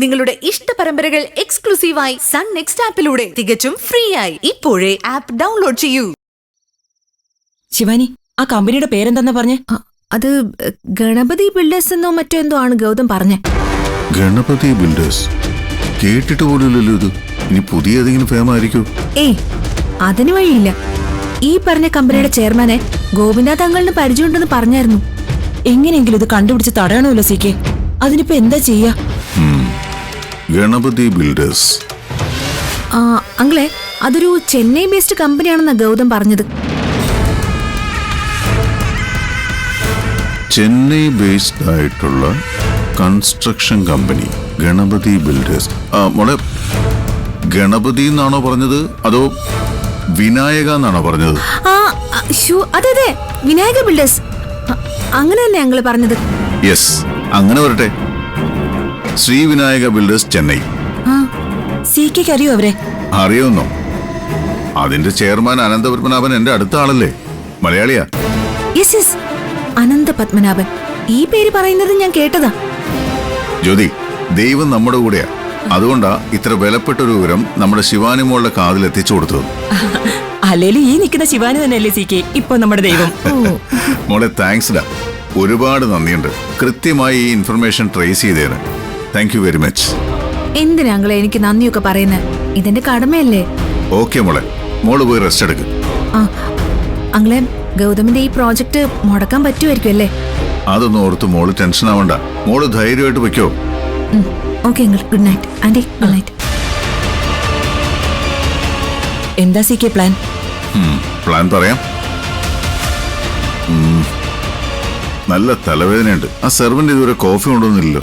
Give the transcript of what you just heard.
നിങ്ങളുടെ ഇഷ്ട പരമ്പരകൾ എക്സ്ക്ലൂസീവായി സൺ നെക്സ്റ്റ് ആപ്പിലൂടെ തികച്ചും ഫ്രീ ആയി ഇപ്പോഴേ ആപ്പ് ഡൗൺലോഡ് ചെയ്യൂ. ശിവാനി, ആ കമ്പനിയുടെ പേരെന്താ പറഞ്ഞേ? അത് ഗണപതി ബിൽഡേഴ്സ് എന്നോ മറ്റോ എന്തോ ആണ് ഗൗതം പറഞ്ഞേ. ഗണപതി ബിൽഡേഴ്സ് കേട്ടിട്ട് പോലുമില്ലല്ലോ ഇത്. ഇനി പുതിയ ഏതെങ്കിലും ഫേം ആയിരിക്കും? ഏയ്, അതിന് വഴിയില്ല. ഈ പറഞ്ഞ കമ്പനിയുടെ ചെയർമാനെ ഗോപിനാഥ് അങ്കിളിന് പരിചയമുണ്ടെന്ന് പറഞ്ഞായിരുന്നു. എങ്ങനെയെങ്കിലും ഇത് കണ്ടുപിടിച്ച് തടയണമല്ലോ സി കെ. അതിനിപ്പോ എന്താ ചെയ്യാ? ഗണപതി ബിൽഡേഴ്സ് അങ്കിളെ, അതൊരു ചെന്നൈ ബേസ്ഡ് കമ്പനിയാണെന്നാ ഗൗതം പറഞ്ഞത്. ചെന്നൈ ബേസ്ഡ് ആയിട്ടുള്ള കൺസ്ട്രക്ഷൻ കമ്പനി ഗണപതി ബിൽഡേഴ്സ്. മോളെ, ഗണപതി എന്നാണോ പറഞ്ഞത് അതോ വിനായക എന്നാണോ പറഞ്ഞത്? അതെ, വിനായക ബിൽഡേഴ്സ് അങ്ങനെ തന്നെ അങ്കിള് പറഞ്ഞത്. യെസ്, അങ്ങനെ വരട്ടെ. ശ്രീ വിനായക ബിൽഡേഴ്സ് ചെന്നൈ. സി കെക്ക് അറിയോ അവരെ? അറിയുന്നോ? അതിന്റെ ചെയർമാൻ അനന്തപത്മനാഭൻ എന്റെ അടുത്ത ആളല്ലേ, മലയാളിയാ. യെസ്, അനന്ത പത്മനാഭൻ. ഈ പേര് പറയുന്നത് ഞാൻ കേട്ടതാ. ജ്യോതി, ദൈവം നമ്മുടെ കൂടെയാ. അതുകൊണ്ടാ ഇത്ര വിലപ്പെട്ടൊരു വിവരം നമ്മുടെ ശിവാനി മോളുടെ കാതിൽ എത്തിച്ചു കൊടുത്തത്. അല്ലേലും ഈ നിൽക്കുന്ന ശിവാനി തന്നെയല്ലേ സി കെ ഇപ്പൊ നമ്മുടെ ദൈവം. മോളെ, താങ്ക്സ് ഡാ. ഒരുപാട് നന്ദിയുണ്ട് കൃത്യമായി ഈ ഇൻഫർമേഷൻ ട്രേസ് ചെയ്തേന്. Thank you very much. എന്തിനാ അങ്കിളെ എനിക്ക് നന്ദിയൊക്കെ പറയുന്നത്? ഇതെന്റെ കടമയല്ലേ. ഓക്കെ മോളെ, മോള് പോയി റെസ്റ്റ് എടുക്ക്. അങ്കിളെ, ഗൗതമിന്റെ ഈ പ്രോജക്റ്റ് മുടക്കാൻ പറ്റുമായിരിക്കും അല്ലേ? അതൊന്നും ഓർത്ത് മോള് ടെൻഷൻ ആവണ്ട. മോള് ധൈര്യമായിട്ട് വെക്കോ. Okay uncle, good night. Aunty, good night. എന്താ സി കെ പ്ലാൻ? പ്ലാൻ പറയാം. നല്ല തലവേദനയുണ്ട്. ആ സെർവന്റ് ഇതുവരെ കോഫി കൊണ്ടുവന്നില്ലല്ലോ.